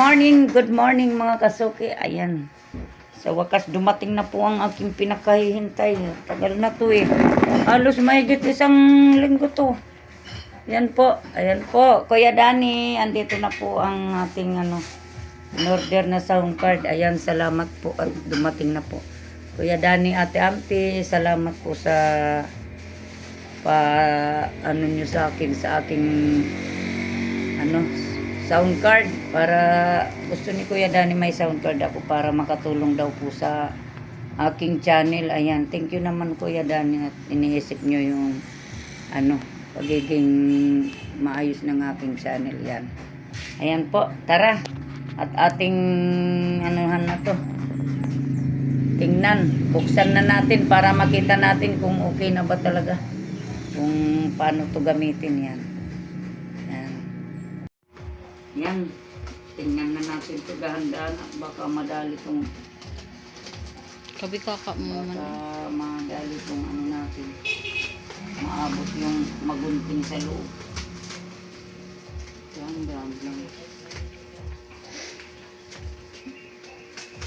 good morning mga kasuki. Ayan. Sa wakas dumating na po ang aking pinakahihintay. Tagal na to eh. Halos mahigit isang linggo to. Ayan po. Kuya Danny, andito na po ang ating in-order na sound card. Ayan, salamat po at dumating na po. Kuya Danny, Ate Ampi, salamat po sa nyo sa akin, sa aking sound card, para gusto ni Kuya Danny may sound card ako para makatulong daw po sa aking channel. Ayan, thank you naman Kuya Danny at iniisip nyo yung pagiging maayos ng aking channel. Yan. Ayan po, tara at ating na to tingnan, buksan na natin para makita natin kung okay na ba talaga, kung paano to gamitin. Yan, tingnan na natin ito dahan-dahan at baka madali itong kabikaka mo man. baka madali itong natin, maabot yung magunting sa loob. Dahan-dahan lang.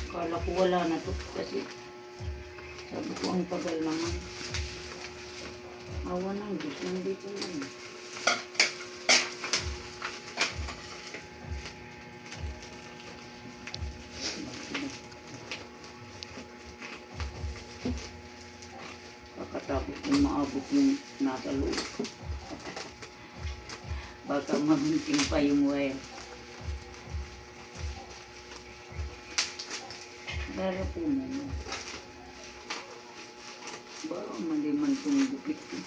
Kala ko wala na ito kasi sabi ko ang tagal naman. Awa ng Diyos, nandito na. Pagkatapos kung maabot yung nasa loob, baka magunting pa yung wire. Dara po naman. Baka maliman itong gupit ko.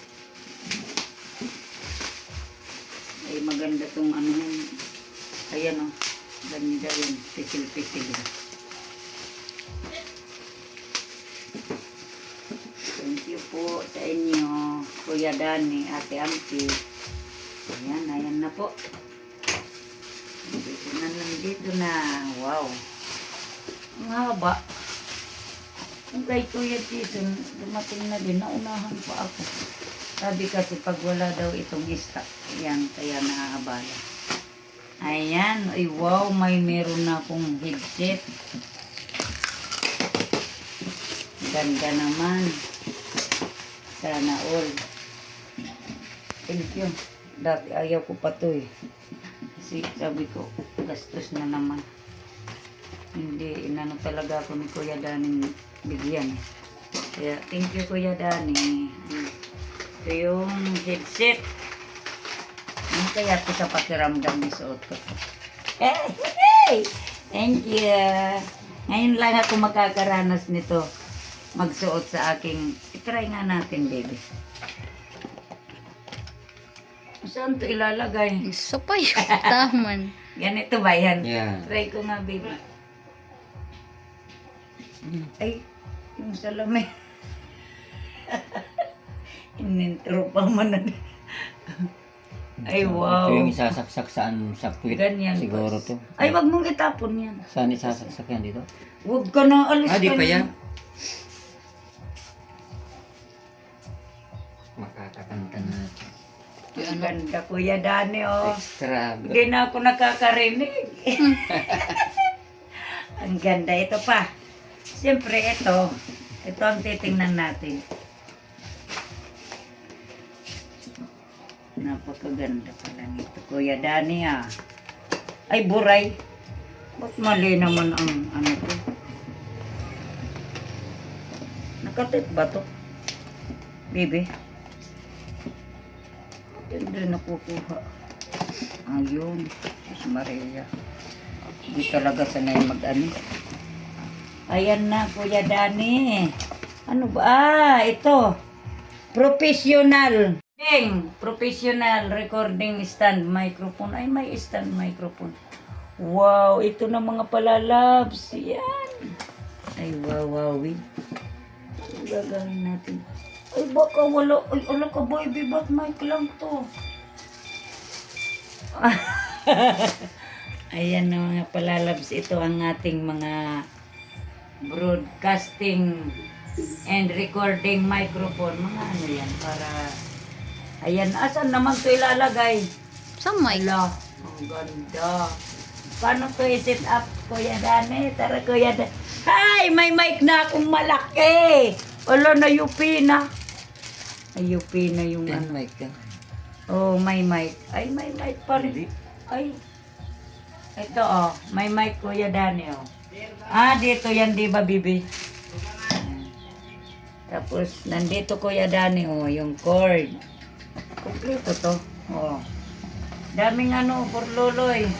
Ay maganda itong ayan o. Ganda yun. Pisil-pisil yun. Thank you po sa inyo, Kuya Danny, Ate Ampi. Ayan na po. Nandito na. Wow. Ang haba. Ang kay Kuya Jason, dumating na din. Naunahan pa ako. Sabi kasi pag wala daw itong stock, yan, kaya naaabala. Ayan. Ay wow, meron na akong headset. Ganda naman. Sana all. Thank you. Dati ayaw ko pa to eh. Kasi sabi ko, gastos na naman. Hindi, talaga ako ni Kuya Danny bigyan. Kaya, thank you Kuya Danny. Ito yung headset. Ano kaya ito sa pakiramdam ni suot ko? Hey! Thank you. Ngayon lang ako makakaranas nito. Magsuot sa aking, itry nga natin baby. Saan ito ilalagay? Sapay. Taman. Ganito ba yan? Yeah. Try ko nga baby. Ay, yung salamin. Inintro pa man na. Ay, wow. Ito yung isasaksak sa puwit. Ganyan. Siguro to. Ay, wag mong itapon yan. Saan isasaksak yan dito? Wag ka na, alis Di ka pa na. yan. Makakakanta na. Ang ganda, Kuya Danny, oh. Extra. Hindi na ako nakakarinig. Ang ganda. Ito pa. Siyempre, ito ang titingnan natin. Napakaganda pala nito, Kuya Danny, ah. Ay, buray. Ba't mali naman ang to? Nakatip ba to? Bibi? Hindi nakukuha. Ayun. Sus Maria. Hindi talaga sanay Ayan na, Kuya Danny. Ano ba? Ito. Professional. Professional recording stand microphone. Ay, may stand microphone. Wow, ito na mga palalabs. Yan. Ay, wow. Ano gagawin natin? Ay, baka wala. Ay, ala ka, baby. Ba't mic lang to? Ayan na mga palalabs. Ito ang ating mga broadcasting and recording microphone. Mga yan para... Ayan, asan naman ito ilalagay? Sa mic. Ala, ang ganda. Paano to i-set up, Kuya Dani? Tara, Kuya Dani. Hay! May mic na akong malaki! Wala na UP na. Ay, UP na yung Yan, ano. mic ka. Oh, may mic. Ay, may mic pa rin. Ay. Ito, oh. May mic, Kuya Dani, oh. Ah, dito yan, di ba, Bibi? Tapos, nandito, Kuya Dani, oh, yung cord. Kompleto to. Oh. Daming ano, porloloy.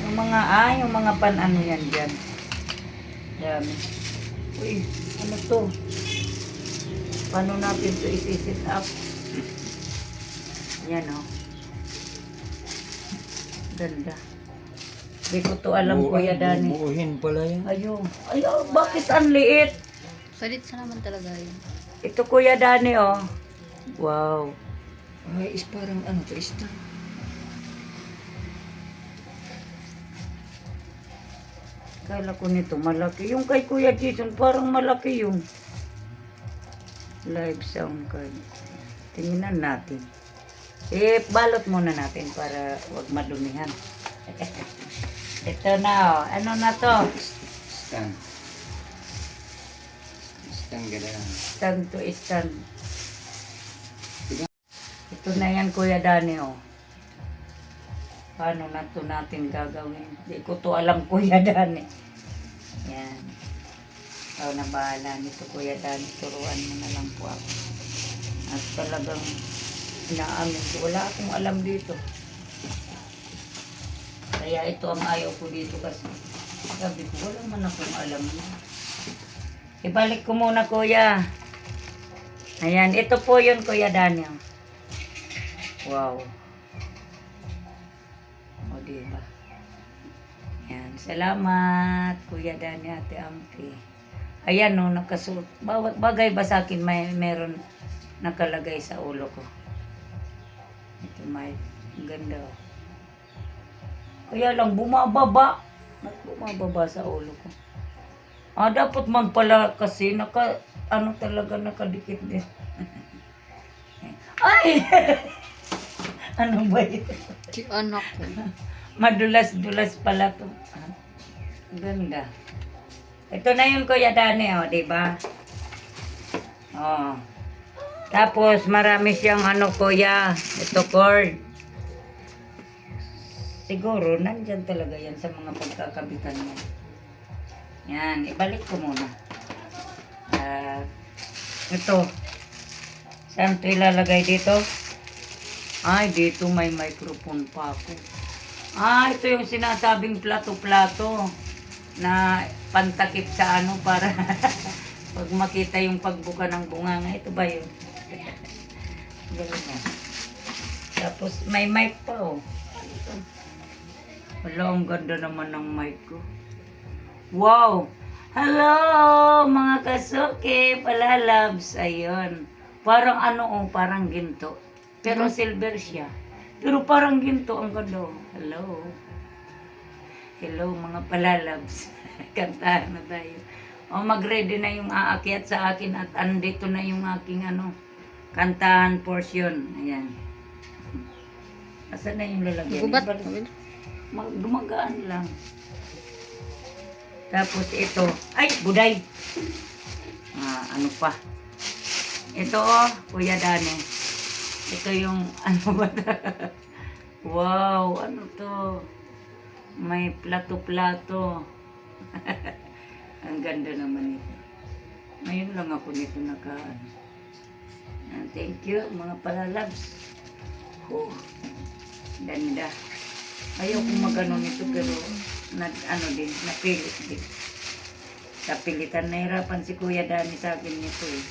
Yung mga pan-ano yan dyan. Dami. Uy, ano to? Paano natin to isi-set up? Yan, oh. Ganda. Hindi ko to alam, Kuya Dani. Buuhin pala yan. Ayun. Ayun, bakit ang liit? Salit sa naman talaga yun. Ito, Kuya Dani, oh. Wow. Ay, is parang ano to, stand. Kala ko nito malaki. Yung kay Kuya Jason, parang malaki yung live sound card. Tingnan natin. Balot muna natin para wag madumihan. Ito na, oh. Ano na to? Stand. Stand ka lang. Stand to stand. Ito na yan, Kuya Dani, oh. Paano na to natin gagawin? Hindi ko to alam, Kuya Dani. Yan. Ikaw na bahala nito, Kuya Dani. Turuan mo na lang po ako. At talagang inaamin ko. Wala akong alam dito. Kaya ito ang ayaw ko dito kasi sabi ko, wala man akong alam. Ibalik ko muna, Kuya. Ayan, ito po yun, Kuya Dani. Wow. O, diba? Yan. Salamat, Kuya Dani, Ate Ampi. Ayan, no, nakasuot. Bawat bagay ba sa akin meron nakalagay sa ulo ko. Ito, may ganda. Oh. Kaya lang, bumababa. Bumababa sa ulo ko. Ah, dapat man pala kasi ano talaga, nakadikit din. Ay! Ano ba yun? Si anak ko. Madulas-dulas pala to. Ah, ganda. Ito na yun, Kuya Dani, oh, di ba? Oh. Tapos, marami siyang ano, Kuya. Ito, cord. Siguro, nandyan talaga yan sa mga pagkakabitan niya. Yan, ibalik ko muna. Ito. Saan ito ilalagay dito? Ay, dito may microphone pa ako. Ah, ito yung sinasabing plato-plato na pantakip sa ano para pag makita yung pagbuka ng bunganga. Ito ba yun? Galing na. Tapos may mic pa, oh. Ito. Wala, ang ganda naman ng mic ko. Wow! Hello, mga kasuki, palalabs. Ayun. Parang ano, oh, parang ginto. Pero silver siya. Pero parang ginto ang ganda. Hello. Hello mga palalabs. Kantahan na tayo. O mag-ready na yung aakyat sa akin at andito na yung aking ano, kantahan portion. Ayan. Asan na yung lalagyan? Gubat. Gumagaan lang. Tapos ito. Ay, buday. Ano pa? Ito, oh, Kuya Dani. Ito yung, ano ba ito? Wow, ano to? May plato-plato. Ang ganda naman ito. Ngayon lang ako nito thank you, mga palalabs. Oh, ganda. Ayaw kong magano nito pero napilit din. Napilitan, nahirapan si Kuya Dani sa akin nito eh.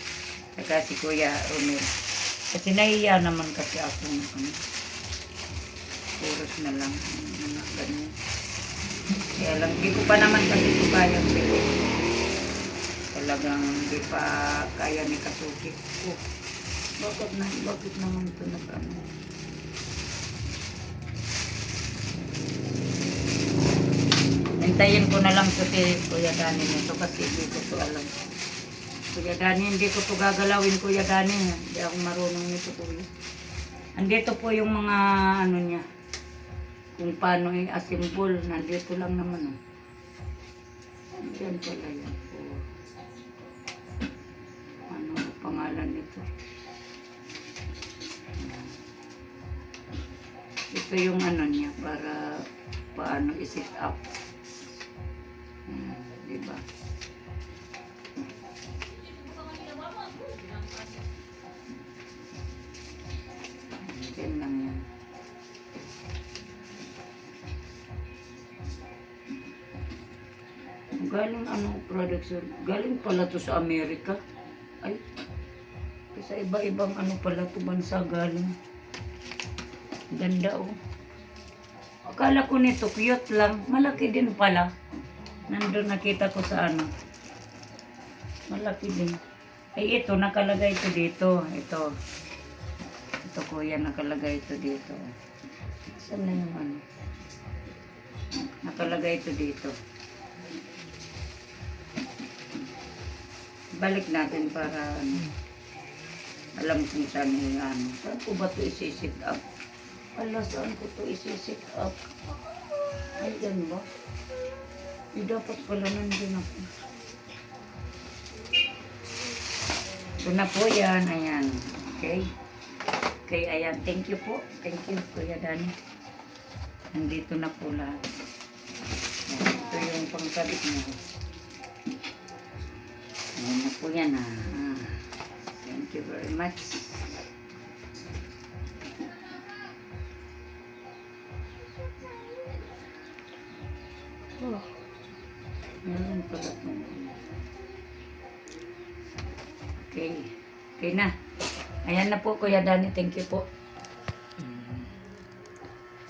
Saka si Kuya Romero. Kasi nahiya naman kasi ako puros na lang ganyan. Kaya lang, di ko pa naman kasi ito kayang pili. Talagang hindi pa kaya ni Kasuki. Oh, bakit naman ito nag-ano? Hintayin ko na lang ito si Kuya Dani nito kasi hindi ko ito alam. Kuya Dani, hindi ko ito gagalawin, Kuya Dani. Hindi ako marunong nito, Kuya. Andito po yung mga ano niya. kung paano i-assemble. Nandito lang naman. Oh. Diyan pala yan. Oh. Ano ang pangalan nito? Ito yung ano niya para paano i-set up. Diba? Diyan lang yan. Galing ano production? Galing pala to sa Amerika. Ay, sa iba-ibang ano pala to bansa galing. Ganda oh. Akala ko nito cute lang. Malaki din pala. Nandun nakita ko sa ano. Malaki din. Ay ito, nakalagay ito dito. Ito. Ito kuya, nakalagay ito dito. Saan na yung ano? Nakalagay ito dito. Balik natin para ano, alam kung saan yung ano. Saan ko ba ito isi-sit up? Ala, saan ko ito isi-sit up? Ay, yan ba? Dapat pala nandun ako. Ito na po yan. Ayan. Okay. Okay, ayan. Thank you po. Thank you, Kuya Dani. Nandito na po lahat. Ayan. Ito yung pangkabit mo. Ayan na po yan. Thank you very much. Oh. Meron pala itong... Okay. Okay na. Ayan na po, Kuya Dani. Thank you po.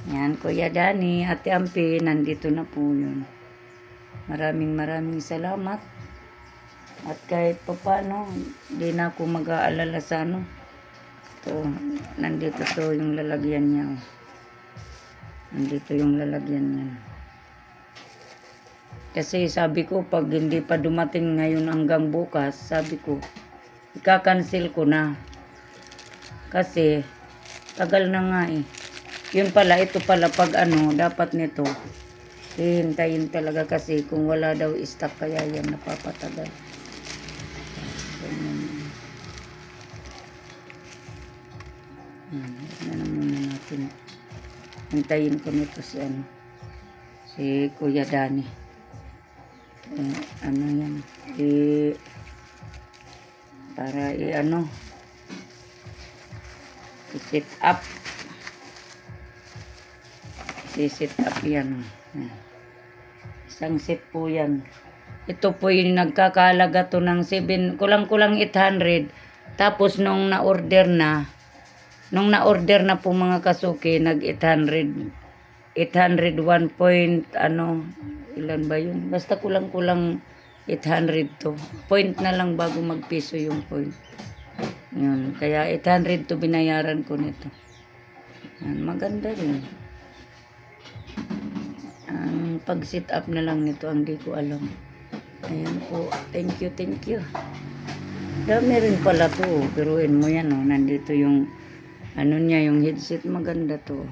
Ayan, Kuya Dani. Ate Ampi, nandito na po yun. Maraming salamat. At kahit pa paano, hindi na ako mag-aalala sa ano. Ito, nandito to yung lalagyan niya. Nandito yung lalagyan niya. Kasi sabi ko, pag hindi pa dumating ngayon hanggang bukas, sabi ko, ika-cancel ko na. Kasi, tagal na nga eh. Yun pala, ito pala, pag ano, dapat nito, hihintayin talaga kasi kung wala daw stock, kaya yan napapatagal. Yan na muna natin. Hintayin ko nito si ano, si Kuya Dani. Ano yan, para ano, i-set up. I-set up yan. Isang set po yan. Ito po yung nagkakalaga to ng 7, kulang-kulang 800. Tapos nung na-order na po mga kasuki, nag-800. 801 point, ano, ilan ba yun? Basta kulang-kulang 800 to. Point na lang bago magpiso yung point. Yun. Kaya 800 to binayaran ko nito. Yan, maganda rin. Ang pag-sit up na lang nito, ang di ko alam. Ayan po. Thank you, thank you. Dami rin pala to. Biruin mo yan, oh. Nandito yung, ano niya, yung headset. Maganda to.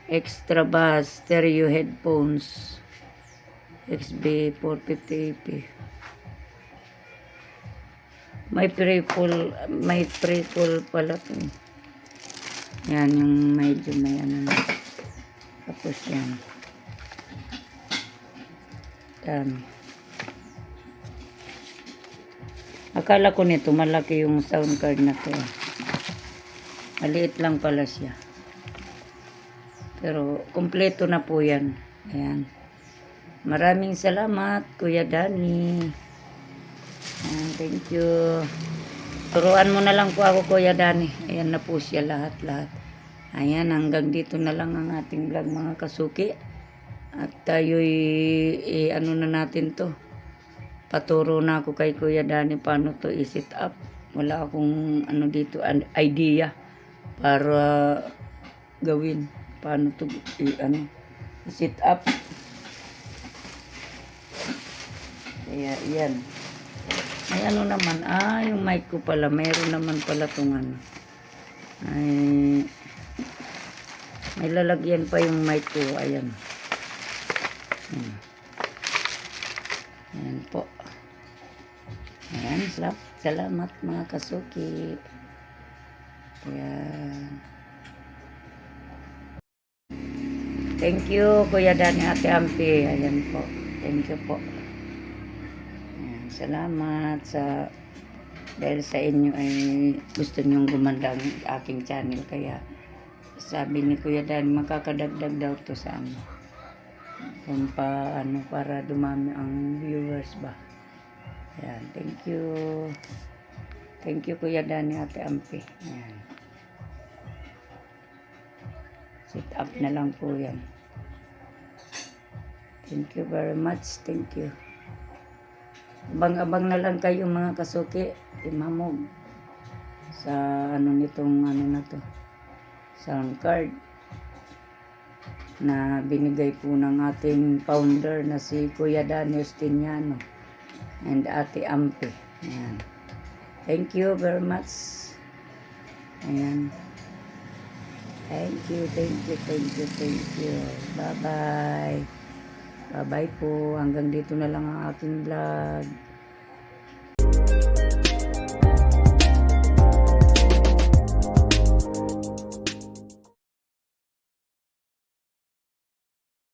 Extra bass, stereo headphones. XB 450AP. May pre-pull pala to. Yan yung medyo may ano. Tapos yan. Dami. Akala ko nito malaki yung sound card na to. Maliit lang pala siya. Pero kompleto na po yan. Ayan. Maraming salamat, Kuya Dani. Ayan, thank you. Turuan mo na lang po ako, Kuya Dani. Ayan na po siya lahat-lahat. Ayan, hanggang dito na lang ang ating vlog, mga kasuki. At tayo'y ano na natin to. Paturo na ako kay Kuya Dani paano to i-set up. Wala akong ano dito, idea para gawin. Paano to i-set up. Kaya yan. Ay ano naman, yung mic ko pala, mayroon naman pala itong ano. Ay, May lalagyan pa yung mic ko. Ayan. Ayan po. Ayan. Salamat mga kasuki. Ayan. Thank you, Kuya Dani, Ate Ampi. Ayan po. Thank you po. Ayan. Salamat sa dahil sa inyo ay gusto nyong gumanda ang aking channel. Kaya sabi ni Kuya Dani, makakadagdag daw to sa ano. Kung para dumami ang viewers ba. Ayan. Thank you. Thank you, Kuya Dani, Ate Ampi. Ayan. Sit up na lang po yan. Thank you very much. Thank you. Abang-abang na lang kayo mga kasuki. Imamog. Sa nitong na to. Sound card. Na binigay po ng ating founder na si Kuya Dani Justiniano. And Ate Ampi. Ayan. Thank you very much. Ayan. Thank you. Bye-bye. Bye-bye po. Hanggang dito na lang ang aking vlog.